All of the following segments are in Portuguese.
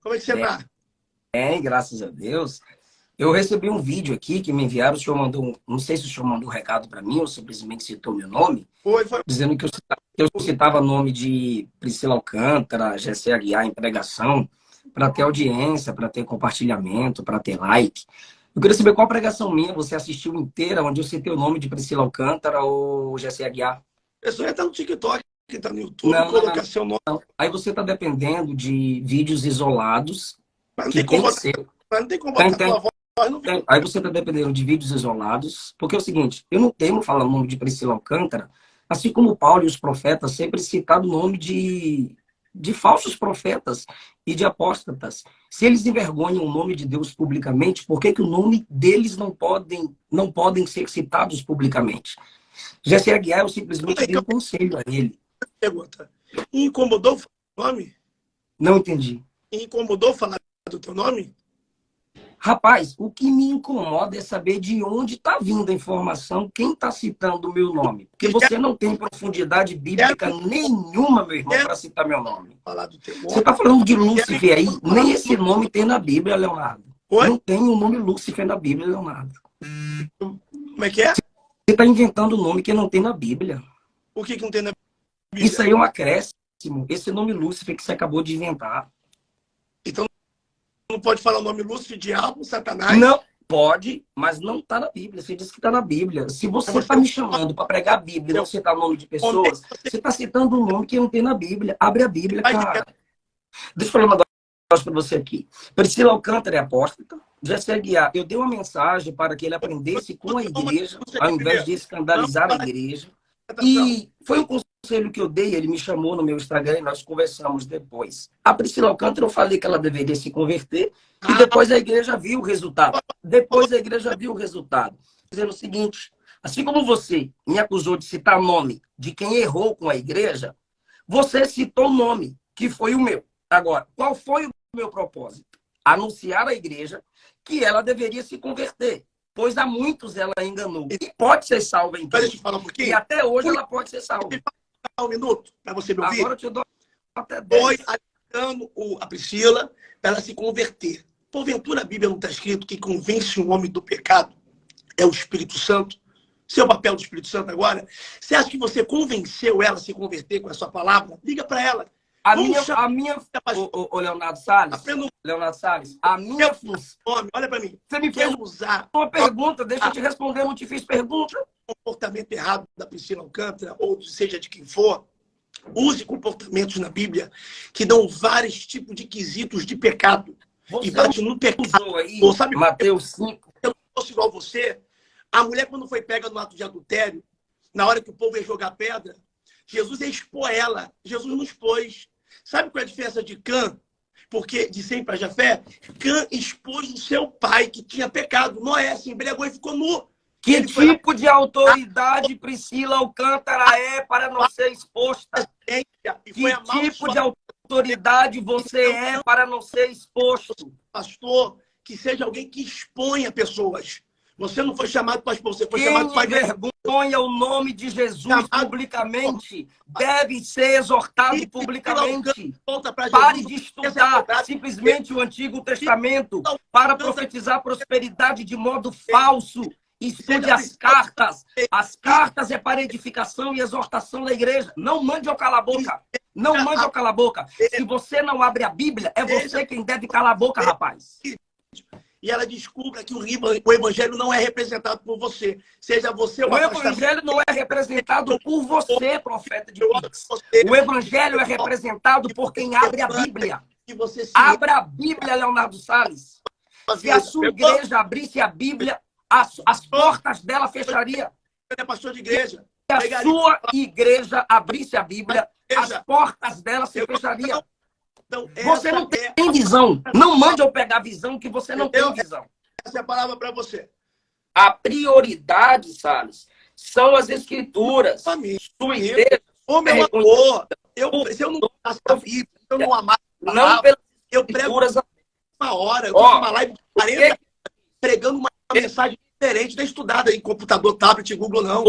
Como é que você tá? Bem, graças a Deus. Eu recebi um vídeo aqui que me enviaram. O senhor mandou, não sei se o senhor mandou um recado para mim ou simplesmente citou meu nome, Foi. dizendo que eu citava nome de Priscila Alcântara, Gessé Aguiar em pregação, para ter audiência, para ter compartilhamento, para ter like. Eu queria saber qual pregação minha você assistiu inteira, onde eu citei o nome de Priscila Alcântara ou Gessé Aguiar. A pessoa entra no TikTok, tá no YouTube, Não, não, não, colocar seu nome. não. Aí você está dependendo de vídeos isolados, Mas não que tem como tem que botar, ser. mas não tem como Tem, botar tem. tua voz no vídeo. Aí você está dependendo de vídeos isolados, porque é o seguinte, eu não temo falar o nome de Priscila Alcântara, assim como Paulo e os profetas sempre citaram o nome de falsos profetas e de apóstatas. Se eles envergonham o nome de Deus publicamente, por que, que o nome deles não podem ser citados publicamente? Jessé Aguiar, eu simplesmente dei um conselho a ele. Pergunta. Incomodou falar do nome? Não entendi. Incomodou falar do teu nome? Rapaz, o que me incomoda é saber de onde está vindo a informação, quem está citando o meu nome. Porque você não tem profundidade bíblica nenhuma, meu irmão, para citar meu nome. Falar do teu Você nome. está falando de Lúcifer aí? Nem esse nome tem na Bíblia, Leonardo. Oi? Não tem o nome Lúcifer na Bíblia, Leonardo. Como é que é? Você está inventando um nome que não tem na Bíblia. O que não tem na Bíblia? Isso aí é um acréscimo. Esse nome Lúcifer que você acabou de inventar. Então não pode falar o nome Lúcifer, diabo, Satanás. Não, pode, mas não está na Bíblia. Você disse que está na Bíblia. Se você está me chamando para pregar a Bíblia e não citar o nome de pessoas, você está citando um nome que não tem na Bíblia. Abre a Bíblia, cara. Deixa eu falar um negócio para você aqui. Priscila Alcântara é apóstata. Jessé Aguiar, eu dei uma mensagem para que ele aprendesse com a igreja, ao invés de escandalizar a igreja. E foi um conselho que eu dei, ele me chamou no meu Instagram e nós conversamos depois. A Priscila Alcântara, eu falei que ela deveria se converter e depois a igreja viu o resultado. Depois a igreja viu o resultado. Dizendo o seguinte, assim como você me acusou de citar nome de quem errou com a igreja, você citou o nome, que foi o meu. Agora, qual foi o meu propósito? Anunciar à igreja que ela deveria se converter, pois a muitos ela enganou. E pode ser salva em Cristo. Deixa eu falar um pouquinho. E até hoje ela pode ser salva. Um minuto para você me ouvir. Agora eu te dou até 10. Foi ajudando a Priscila para ela se converter. Porventura a Bíblia não está escrito que convence o homem do pecado é o Espírito Santo? Seu papel do Espírito Santo agora? Você acha que você convenceu ela a se converter com a sua palavra? Liga para ela. A minha Leonardo Salles, a minha função... Olha para mim. Você me fez usar uma pergunta, deixa eu te responder, eu não te fiz pergunta. Comportamento errado da Priscila Alcântara, ou seja de quem for, use comportamentos na Bíblia que dão vários tipos de quesitos de pecado. Você e bate no pecado. Aí, ou sabe, Mateus 5. Eu fosse igual você, a mulher quando foi pega no ato de adultério, na hora que o povo ia jogar pedra, Jesus ia expor ela. Jesus não expôs. Sabe qual é a diferença de Cã? Porque de Sem para Jafé, Cã expôs o seu pai que tinha pecado. Noé se embriagou e ficou nu. Que tipo de autoridade Priscila Alcântara é para não ser exposta? Que tipo de autoridade você é para não ser exposto? Pastor, que seja alguém que exponha pessoas. Você não foi chamado para expor, você foi chamado para vergonha o nome de Jesus publicamente deve ser exortado publicamente. Pare de estudar simplesmente o Antigo Testamento para profetizar prosperidade de modo falso. Estude as cartas. As cartas é para edificação e exortação da igreja. Não mande eu calar a boca. Não mande eu calar a boca. Se você não abre a Bíblia, é você quem deve calar a boca, rapaz. E ela descubra que o evangelho não é representado por você. Seja você o evangelho não é representado por você, profeta de Pix. O evangelho é representado por quem abre a Bíblia. Abra a Bíblia, Leonardo Salles. Se a sua igreja abrisse a Bíblia, as portas dela fechariam. É pastor de igreja. Se a sua igreja abrisse a Bíblia, as portas dela se fechariam. Então, você não tem visão. Não mande eu pegar visão que você não tem visão. Essa é a palavra para você. A prioridade, Salles, são as escrituras. Sua igreja. Ô, meu amor, se eu não gostasse da Bíblia, se eu não amasse a palavra, eu prego uma hora, eu faço uma live de 40 pregando uma mensagem diferente da estudada em computador, tablet, Google, não.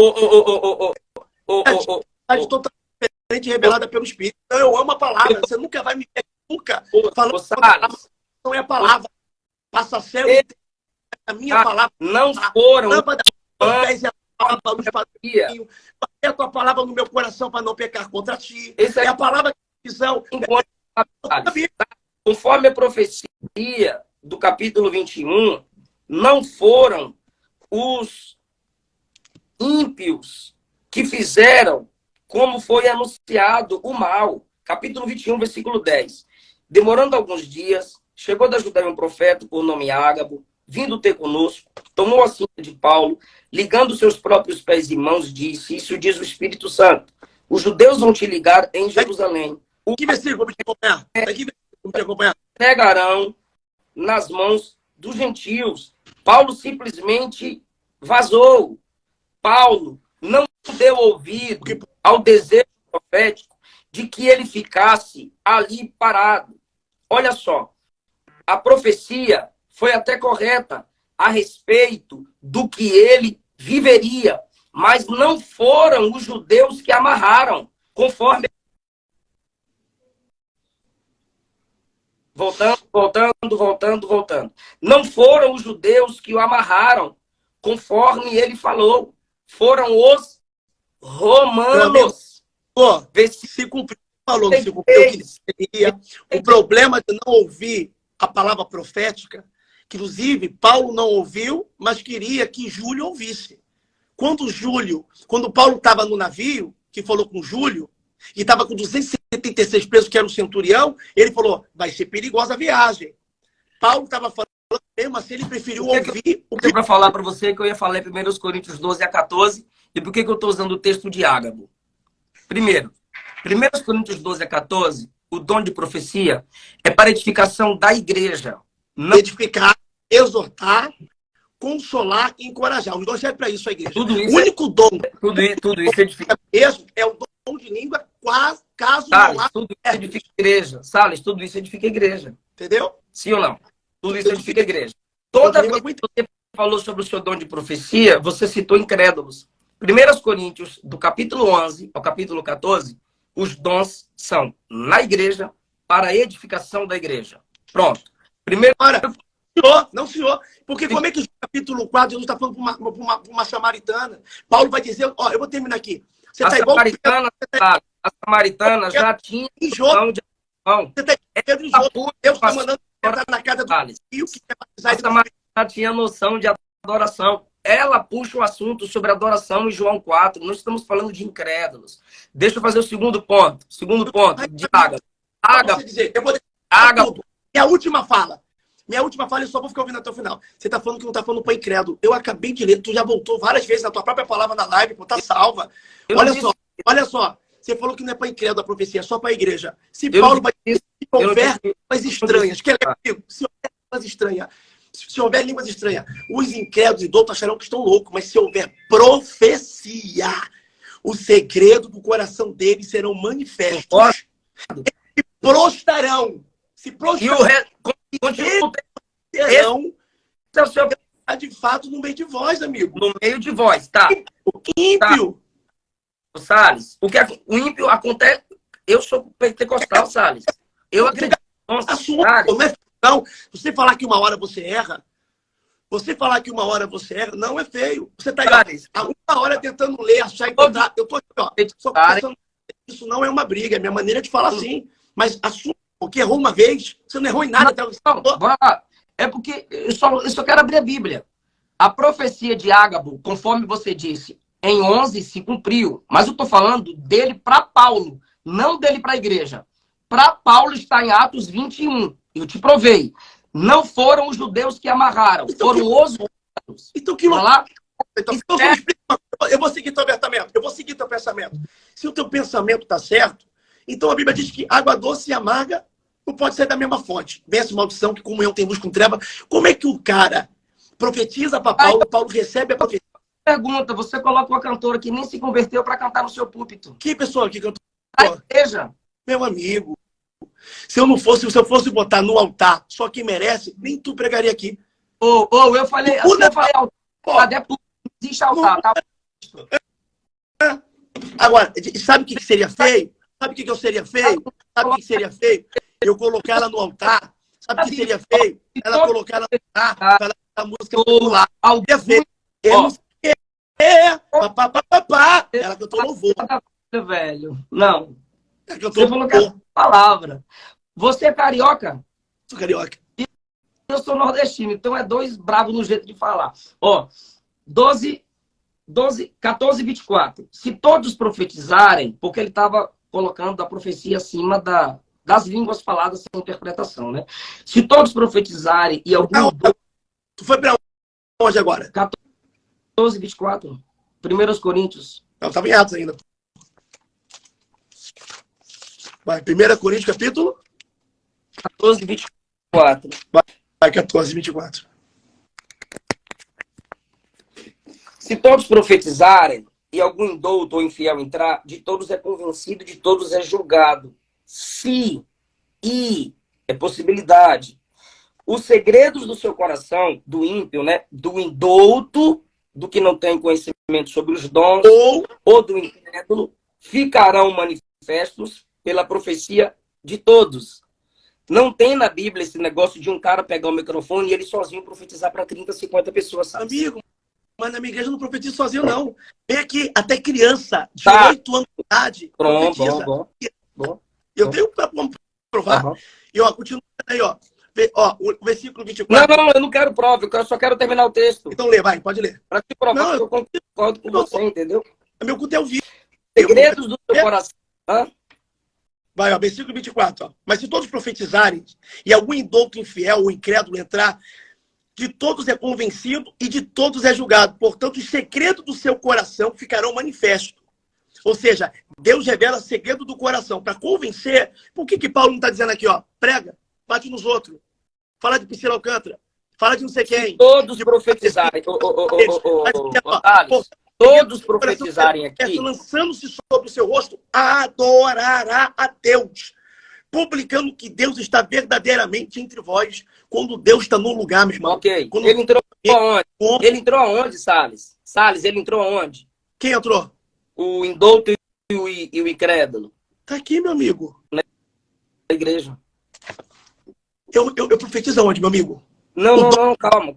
A mensagem totalmente revelada pelo Espírito. Então, eu amo a palavra. Você nunca vai me ver nunca Ô, Salles, não é a palavra. Passa céu e- a minha palavra. não foram Lâmpada dos pés é a palavra, luz para o dia. caminho. É a tua palavra no meu coração para não pecar contra ti. Esse É a palavra de visão. enquanto, Salles, conforme a profecia do capítulo 21, não foram os ímpios que fizeram como foi anunciado o mal. Capítulo 21, versículo 10. Demorando alguns dias, chegou da Judéia um profeta por nome Ágabo, vindo ter conosco, tomou a cinta de Paulo, ligando seus próprios pés e mãos, disse, isso diz o Espírito Santo, os judeus vão te ligar em Jerusalém. Que versículo vou te acompanhar? Que versículo vou te acompanhar? Pegarão nas mãos dos gentios. Paulo simplesmente vazou. Paulo não deu ouvido ao desejo profético de que ele ficasse ali parado. Olha só, a profecia foi até correta a respeito do que ele viveria, mas não foram os judeus que amarraram, conforme... Voltando. Não foram os judeus que o amarraram, conforme ele falou. Foram os romanos. Pô, se cumpriu, falou que se cumpriu o que seria. O problema de não ouvir a palavra profética, que inclusive Paulo não ouviu, mas queria que Júlio ouvisse. Quando Paulo estava no navio, que falou com Júlio, e estava com 276 presos, que era o centurião, ele falou, vai ser perigosa a viagem. Paulo estava falando, mesmo assim, ele preferiu ouvir... O que para falar para você que eu ia falar em 1 Coríntios 12 a 14, e por que eu estou usando o texto de Ágabo? Primeiro, 1 Coríntios 12 a 14, o dom de profecia é para edificação da igreja. Não... Edificar, exortar, consolar e encorajar. Os dons servem para isso, a igreja. Tudo isso o único dom... Tudo isso edifica... mesmo é o dom de língua, caso Salles, não há... tudo isso edifica a igreja. Salles, tudo isso edifica a igreja. Entendeu? Sim ou não? Tudo isso edifica a igreja. Toda vez que você falou sobre o seu dom de profecia, você citou incrédulos. 1 Coríntios, do capítulo 11 ao capítulo 14, os dons são na igreja, para a edificação da igreja. Pronto. Primeiro... Senhor. Porque como é que no capítulo 4 Jesus está falando para uma samaritana? Paulo vai dizer, ó, eu vou terminar aqui. Você está igual... A samaritana já tinha noção de adoração. Você está Pedro em jogo. Deus está mandando entrar na casa do filho que quer batizar. A samaritana já tinha noção de adoração. Ela puxa o assunto sobre adoração em João 4. Não estamos falando de incrédulos. Deixa eu fazer o segundo ponto. De Ágabo. Eu vou Ágabo. Minha última fala, eu só vou ficar ouvindo até o final. Você está falando que não está falando para incrédulo. Eu acabei de ler, tu já voltou várias vezes na tua própria palavra na live, pô, tá salva. Olha só. Você falou que não é para incrédulo a profecia, é só para a igreja. Se Paulo vai se houver línguas estranhas, que é amigo, se houver línguas estranhas, os incrédulos e doutos acharão que estão loucos, mas se houver profecia, o segredo do coração deles serão manifestos. Se prostrarão. E o resto serão de fato no meio de vós, amigo. No meio de vós, tá? Ímpio. Salles, o ímpio acontece... Eu sou pentecostal, Salles. Eu acredito. Nossa, não, você falar que uma hora você erra, não é feio. Você está há uma hora tentando ler, achar e encontrar. Eu tô aqui, ó. Só pensando, isso não é uma briga, é minha maneira de falar assim. Mas assume, porque errou uma vez, você não errou em nada até você. É porque eu só quero abrir a Bíblia. A profecia de Ágabo, conforme você disse, em 11 se cumpriu. Mas eu estou falando dele para Paulo, não dele para a igreja. Para Paulo está em Atos 21. Eu te provei. Não foram os judeus que amarraram, então, foram os romanos. Então que lá? Então, eu vou seguir teu pensamento. Se o teu pensamento está certo, então a Bíblia diz que água doce e amarga não pode sair da mesma fonte. Vence maldição, que comunhão tem luz com treva. Como é que o cara profetiza para Paulo, Paulo recebe a profecia? Pergunta, você coloca uma cantora que nem se converteu para cantar no seu púlpito. Que pessoa que cantou? A igreja. Meu amigo, se eu fosse botar no altar só quem merece, nem tu pregaria aqui. Eu falei altar, é público, não existe altar, tá? Agora, sabe o que seria feio? Sabe o que eu seria feio? eu colocar ela no altar, sabe o que seria feio? Ela colocar ela no altar, falar a música popular. É feio. Eu não sei o que é, papapá. Ela cantou louvor. Velho, não. Ela cantou Você falou que é palavra. Você é carioca? Sou carioca. Eu sou nordestino, então é dois bravos no jeito de falar. Ó, 14, 24. Se todos profetizarem, porque ele estava colocando a profecia acima das línguas faladas sem interpretação, né? Se todos profetizarem e algum... Tu foi para onde agora? 14, 24. 1 Coríntios. Não, estava em Atos ainda. Vai, 1 Coríntios, capítulo? 14, 24. Vai, 14, 24. Se todos profetizarem e algum indouto ou infiel entrar, de todos é convencido, de todos é julgado. Se, e, é possibilidade. Os segredos do seu coração, do ímpio, né? Do indouto, do que não tem conhecimento sobre os dons, ou do incrédulo, ficarão manifestos pela profecia de todos. Não tem na Bíblia esse negócio de um cara pegar o microfone e ele sozinho profetizar para 30, 50 pessoas. Sabe? Amigo, mas na minha igreja não profetiza sozinho, não. Vem aqui, até criança de 8 anos de idade profetiza. Bom. Eu tenho para provar. Uhum. E ó, continua aí, ó. O versículo 24. Não, eu não quero prova, eu só quero terminar o texto. Então lê, vai, pode ler. Para te provar que eu concordo com você, entendeu? Meu culto é o vídeo. Segredos do seu coração. Hã? Vai, ó, versículo 24. Ó. Mas se todos profetizarem e algum indouto infiel ou incrédulo entrar, de todos é convencido e de todos é julgado. Portanto, os segredos do seu coração ficarão manifestos. Ou seja, Deus revela segredo do coração para convencer. Por que Paulo não está dizendo aqui, ó? Prega, bate nos outros. Fala de Priscila Alcântara. Fala de não sei quem. Se todos profetizarem. Todos profetizarem aqui. Lançando-se sobre o seu rosto, adorará a Deus. Publicando que Deus está verdadeiramente entre vós, quando Deus está no lugar, meu irmão. Ok. Quando... Ele entrou aonde? Ele entrou aonde, Salles? Salles, ele entrou aonde? Quem entrou? O indouto e o incrédulo. Tá aqui, meu amigo. Na igreja. Eu profetizo aonde, meu amigo? Não, calma,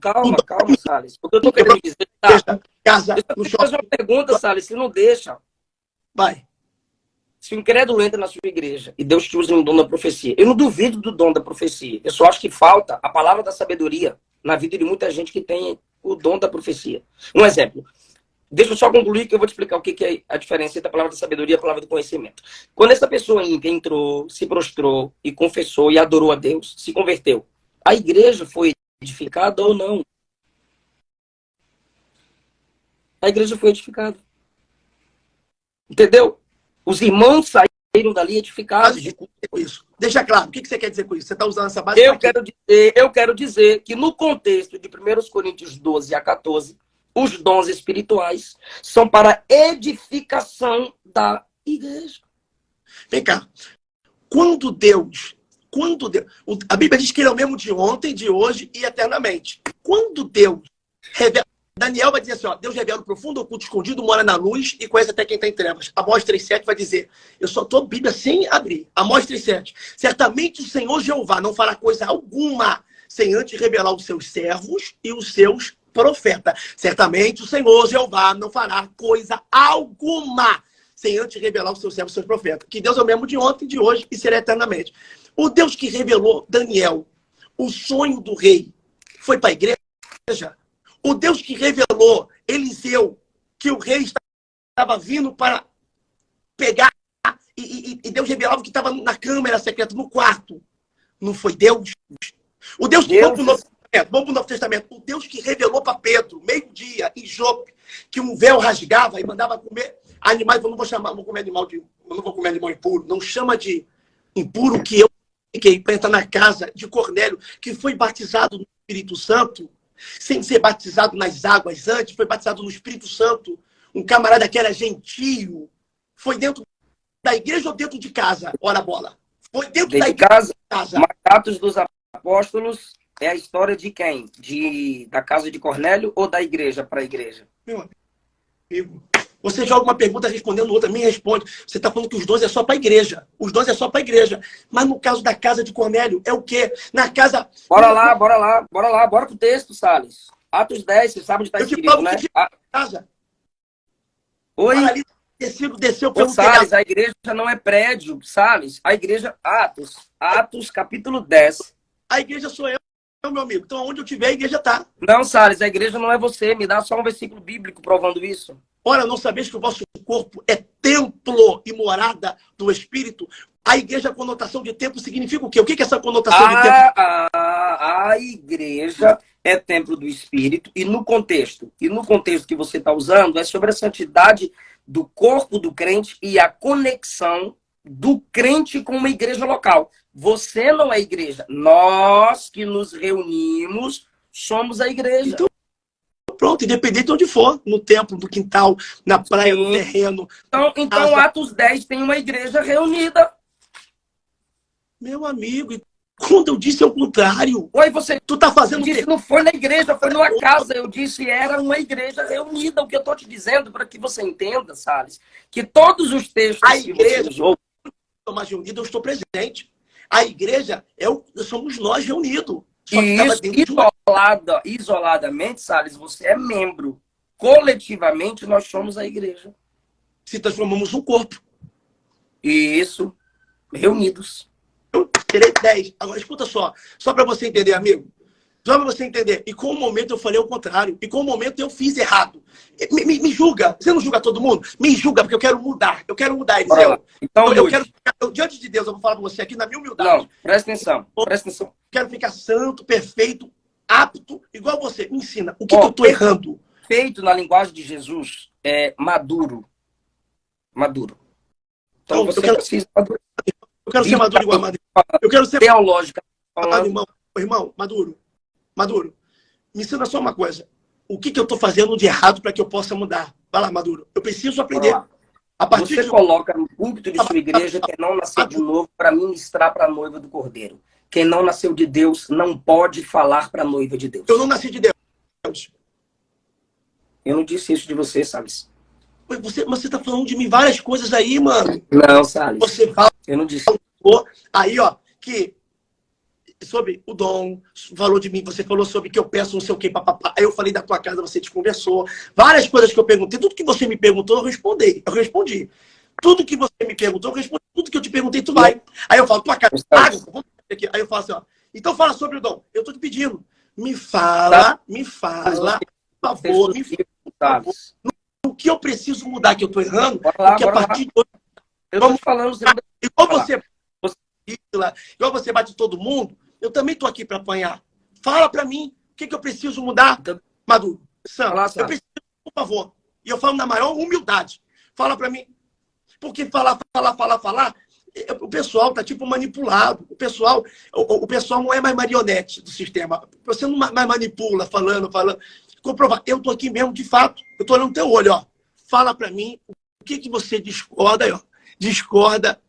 Salles. O que eu tô querendo dizer, tá? Casa, no shopping. Fazer uma pergunta, Salles, se não deixa. Vai. Se o incrédulo entra na sua igreja e Deus te usa um dom da profecia, eu não duvido do dom da profecia. Eu só acho que falta a palavra da sabedoria na vida de muita gente que tem o dom da profecia. Um exemplo. Deixa eu só concluir que eu vou te explicar o que é a diferença entre a palavra da sabedoria e a palavra do conhecimento. Quando essa pessoa ímpia entrou, se prostrou e confessou e adorou a Deus, se converteu, a igreja foi edificada ou não? A igreja foi edificada. Entendeu? Os irmãos saíram dali edificados. Isso. Deixa claro. O que você quer dizer com isso? Você está usando essa base? Eu quero dizer que no contexto de 1 Coríntios 12 a 14, os dons espirituais são para edificação da igreja. Vem cá. Quando Deus... A Bíblia diz que ele é o mesmo de ontem, de hoje e eternamente. Quando Deus revela... Daniel vai dizer assim, ó, Deus revela o profundo, oculto, escondido, mora na luz e conhece até quem está em trevas. Amós 3,7 vai dizer, eu só estou Bíblia sem abrir. Amós 3,7. Certamente o Senhor Jeová não fará coisa alguma sem antes revelar os seus servos e os seus profetas. Certamente o Senhor Jeová não fará coisa alguma sem antes revelar os seus servos e os seus profetas. Que Deus é o mesmo de ontem, de hoje e será eternamente. O Deus que revelou Daniel, o sonho do rei, foi para a igreja? O Deus que revelou Eliseu, que o rei estava vindo para pegar, e Deus revelava que estava na câmara secreta, no quarto. Não foi Deus? O Deus que... Vamos para o Novo Testamento. O Deus que revelou para Pedro, meio-dia, em Jope, que um véu rasgava e mandava comer animais. Eu não vou comer animal impuro. Não chama de impuro que eu fiquei para entrar na casa de Cornélio, que foi batizado no Espírito Santo, sem ser batizado nas águas antes, foi batizado no Espírito Santo. Um camarada que era gentio. Foi dentro da igreja ou dentro de casa? Ora bola. Foi dentro da igreja. Casa. Atos dos Apóstolos é a história de quem? Da casa de Cornélio ou da igreja para a igreja? Meu amigo, Você joga uma pergunta respondendo outra, me responde. Você está falando que os dons é só para a igreja. Os dons é só para a igreja. Mas no caso da casa de Cornélio, é o quê? Na casa... Bora pro texto, Salles. Atos 10, você sabe onde está escrito, né? Casa. Oi? Desceu pelo Salles, a igreja não é prédio, Salles. A igreja... Atos, capítulo 10. A igreja sou eu, meu amigo. Então, onde eu estiver, a igreja está. Não, Salles, a igreja não é você. Me dá só um versículo bíblico provando isso. Ora, não sabeis que o vosso corpo é templo e morada do Espírito? A igreja, a conotação de templo, significa o quê? O que é essa conotação de templo? A igreja é templo do Espírito. E no contexto que você está usando, é sobre a santidade do corpo do crente e a conexão do crente com uma igreja local. Você não é igreja. Nós que nos reunimos somos a igreja. Então, pronto, independente de onde for, no templo, no quintal, na praia, no terreno. Então Atos 10 tem uma igreja reunida. Meu amigo, e quando eu disse ao contrário... Oi, tu tá fazendo o quê? Não foi na igreja, foi numa casa. Eu disse era uma igreja reunida. O que eu tô te dizendo, para que você entenda, Salles, que todos os textos a que igreja, você usou... mais reunida, eu estou presente. A igreja somos nós reunidos. Só que isso, isoladamente, Salles, você é membro. Coletivamente, nós somos a igreja. Se transformamos num corpo. Isso. Reunidos. Eu terei 10. Agora, escuta só para você entender, amigo. Só para você entender. E com o momento eu falei o contrário. E com o momento eu fiz errado. Me julga. Você não julga todo mundo? Me julga, porque eu quero mudar. Eu quero mudar, Eliseu. Então, eu quero ficar, diante de Deus, eu vou falar para você aqui na minha humildade. Não, presta atenção. Eu quero ficar santo, perfeito, apto, igual você. Me ensina. O que eu estou errando? Feito na linguagem de Jesus é maduro. Maduro. Então você precisa madurar. Eu quero ser maduro igual a Maduro. Eu quero ser teológica. Irmão, Maduro, me ensina só uma coisa. O que eu estou fazendo de errado para que eu possa mudar? Vai lá, Maduro. Eu preciso aprender. Você coloca no púlpito de sua igreja quem não nasceu de novo para ministrar para a noiva do Cordeiro. Quem não nasceu de Deus não pode falar para a noiva de Deus. Eu não nasci de Deus. Eu não disse isso de você, Salles. Você tá falando de mim várias coisas aí, mano. Não, Salles. Você fala. Eu não disse. Aí, ó, que sobre o dom, falou de mim, você falou sobre que eu peço não sei o que, papapá. Aí eu falei da tua casa, você desconversou. Várias coisas que eu perguntei, tudo que você me perguntou, eu respondi. Tudo que você me perguntou, eu respondi. Tudo que eu te perguntei, tu vai. Aí eu falo, tua casa, aqui. Aí eu falo assim, ó. Então fala sobre o dom. Eu tô te pedindo. Me fala, por favor, o que eu preciso mudar, que eu tô errando, porque a partir de hoje... Eu tô te falando... Igual você bate todo mundo, eu também tô aqui para apanhar. Fala para mim, o que eu preciso mudar, Maduro? Sam, eu preciso, por favor. E eu falo na maior humildade. Fala para mim. Porque falar, o pessoal tá tipo manipulado. O pessoal não é mais marionete do sistema. Você não mais manipula, falando. Comprovar. Eu tô aqui mesmo, de fato. Eu tô olhando no teu olho, ó. Fala para mim o que você discorda, aí, ó. Discorda.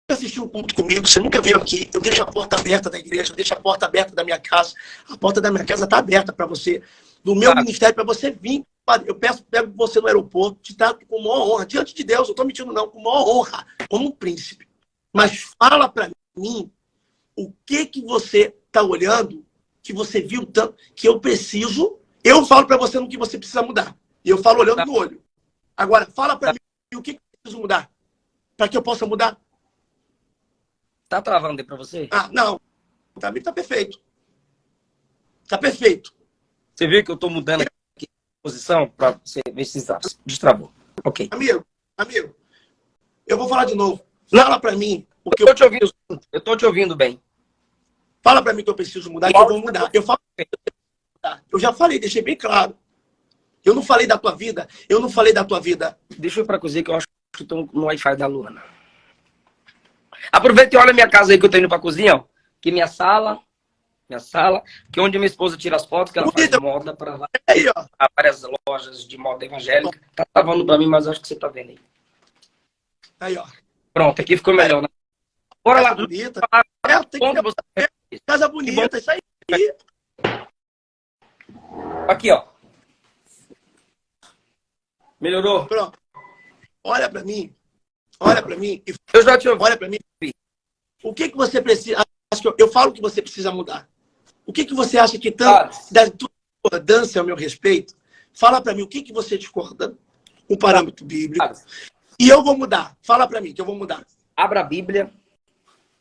Assistiu um culto comigo, você nunca veio aqui, eu deixo a porta aberta da igreja, eu deixo a porta aberta da minha casa. A porta da minha casa está aberta para você, do meu ministério, para você vir. Eu pego você no aeroporto, te trato com maior honra, diante de Deus, eu estou mentindo não, com maior honra, como um príncipe. Mas fala para mim o que você está olhando, que você viu tanto, que eu preciso, eu falo para você no que você precisa mudar. E eu falo olhando no olho. Agora, fala para mim o que eu preciso mudar, para que eu possa mudar. Tá travando aí pra você? Não. Pra mim tá perfeito. Tá perfeito. Você viu que eu tô mudando aqui a posição pra você ver se destravou. Ok. Amigo, eu vou falar de novo. Fala pra mim. Eu tô te ouvindo bem. Fala pra mim que eu preciso mudar, que eu vou mudar. Eu já falei, deixei bem claro. Eu não falei da tua vida. Deixa eu ir pra cozinha que eu acho que tô no Wi-Fi da Luana. Aproveita e olha minha casa aí que eu tô indo pra cozinha, ó. Aqui minha sala, que é onde minha esposa tira as fotos, que ela faz moda pra lá. Aí, ó. Várias lojas de moda evangélica. Tá travando pra mim, mas acho que você tá vendo aí. Aí, ó. Pronto, aqui ficou melhor, né? Bora lá. Bonita. Tem que ter casa bonita, isso aí. Aqui, ó. Melhorou? Pronto. Olha para mim. Olha para mim. Eu já te ouvi. Olha para mim. O que você precisa... Acho que eu falo que você precisa mudar. O que você acha que tanto da tua discordância ao meu respeito? Fala para mim o que você discorda, um parâmetro bíblico. E eu vou mudar. Fala para mim que eu vou mudar. Abra a Bíblia.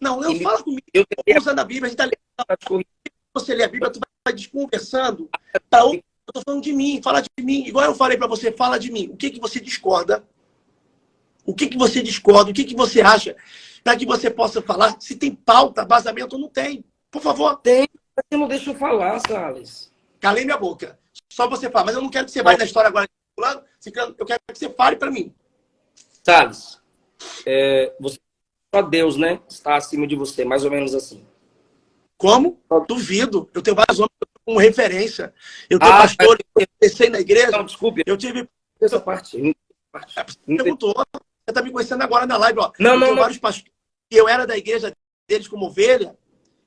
Não fala comigo. Eu tô usando a Bíblia, a gente tá lendo. Você lê a Bíblia, tu vai desconversando. Eu tô falando de mim, fala de mim. Igual eu falei para você, fala de mim. O que você discorda? O que você discorda? O que você acha? Para que você possa falar se tem pauta, vazamento ou não tem. Por favor. Tem. Você não deixa eu falar, Salles. Calei minha boca. Só você fala. Mas eu não quero que você vá na história agora. Eu quero que você fale para mim. Salles, você, só Deus, né? Está acima de você, mais ou menos assim. Como? Duvido. Eu tenho vários homens como referência. Eu tenho pastor, eu comecei na igreja. Não, desculpe. Eu tive... Essa parte. Você perguntou. Você está me conhecendo agora na live. Ó. Não. Vários pastores. Eu era da igreja deles como ovelha,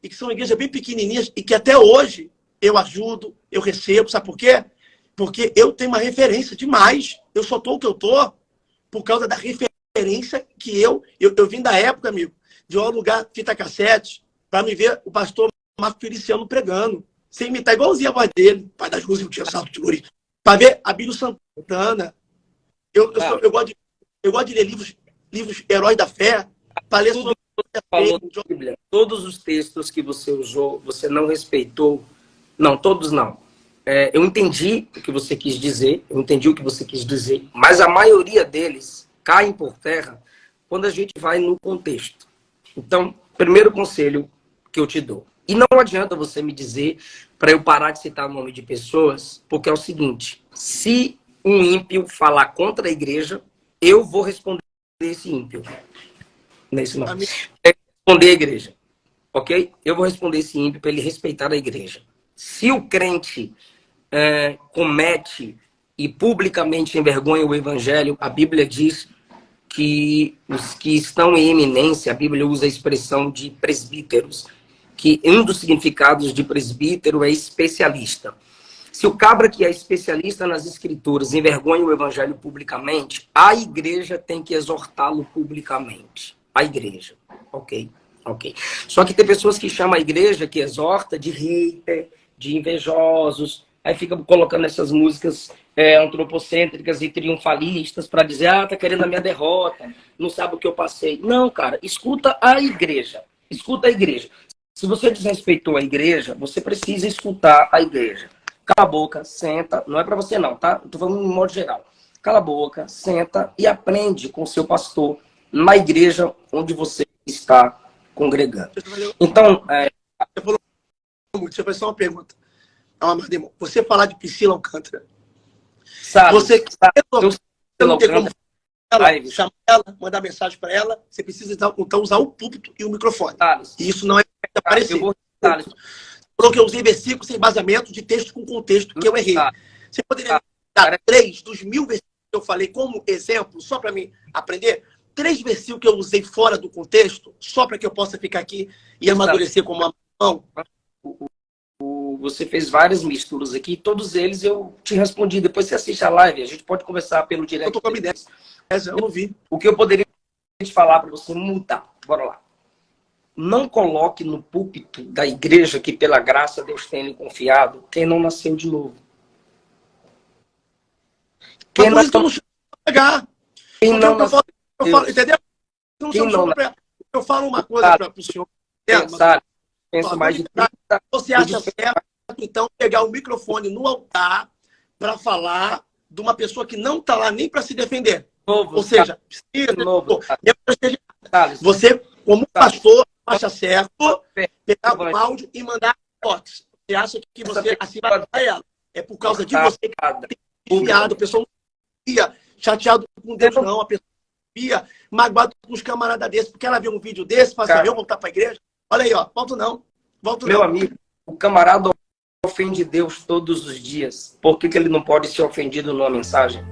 e que são igrejas bem pequenininhas, e que até hoje eu ajudo, eu recebo. Sabe por quê? Porque eu tenho uma referência demais. Eu só tô o que eu tô por causa da referência que eu vim da época, amigo, de um lugar fita cassete, para me ver o pastor Marco Feliciano pregando, sem imitar igualzinho a voz dele, pai das luzes, o tio Salto de Luri, para ver Abílio Santana. Eu gosto de ler livros heróis da fé, para ler sobre Bíblia. Todos os textos que você usou, você não respeitou. Não, todos não. Eu entendi o que você quis dizer, mas a maioria deles caem por terra quando a gente vai no contexto. Então, primeiro conselho que eu te dou. E não adianta você me dizer para eu parar de citar o nome de pessoas, porque é o seguinte, se um ímpio falar contra a igreja, eu vou responder esse ímpio. Não é isso não. Responder a igreja. Ok? Eu vou responder esse ímpio para ele respeitar a igreja. Se o crente comete e publicamente envergonha o evangelho, a Bíblia diz que os que estão em eminência, a Bíblia usa a expressão de presbíteros, que um dos significados de presbítero é especialista. Se o cabra que é especialista nas escrituras envergonha o evangelho publicamente, a igreja tem que exortá-lo publicamente. A igreja. Ok. Só que tem pessoas que chamam a igreja que exorta de hater, de invejosos, aí fica colocando essas músicas antropocêntricas e triunfalistas para dizer, tá querendo a minha derrota, não sabe o que eu passei. Não, cara, escuta a igreja. Escuta a igreja. Se você desrespeitou a igreja, você precisa escutar a igreja. Cala a boca, senta, não é para você não, tá? Eu tô falando de modo geral. Cala a boca, senta e aprende com o seu pastor na igreja onde você está congregando. Então, você falou muito, deixa eu fazer só uma pergunta. Você falar de Priscila Alcântara. Sabe, você não tem como chamar ela, mandar mensagem para ela, você precisa então usar o púlpito e o microfone. E isso não é aparecer. Falou que eu usei versículos sem embasamento de texto com contexto, que eu errei. Você poderia dar 3 dos 1000 versículos que eu falei como exemplo, só para mim aprender? 3 versículos que eu usei fora do contexto, só para que eu possa ficar aqui e amadurecer como uma mão. Você fez várias misturas aqui, todos eles eu te respondi. Depois você assiste a live, a gente pode conversar pelo direct. Eu tô com a minha ideia. Eu não vi. O que eu poderia te falar para você mudar. Bora lá. Não coloque no púlpito da igreja que pela graça Deus tem lhe confiado quem não nasceu de novo. Quem não nasceu de pegar. Quem não nasceu. Entendeu? Eu falo uma coisa para o senhor. Pensa mais de 30. Você acha certo, então, pegar o microfone no altar para falar de uma pessoa que não está lá nem para se defender? Ou seja, você, como pastor, acha certo pegar o áudio e mandar fotos. Você acha que você assim vai para ela? É por causa de você que tem enfiado, a pessoa não fica chateado com Deus, não. A pessoa fica magoado com os camaradas desses, porque ela viu um vídeo desse, fala assim, eu voltar para a igreja. Olha aí, ó, volto não. Meu amigo, o camarada ofende Deus todos os dias. Por que ele não pode ser ofendido numa mensagem?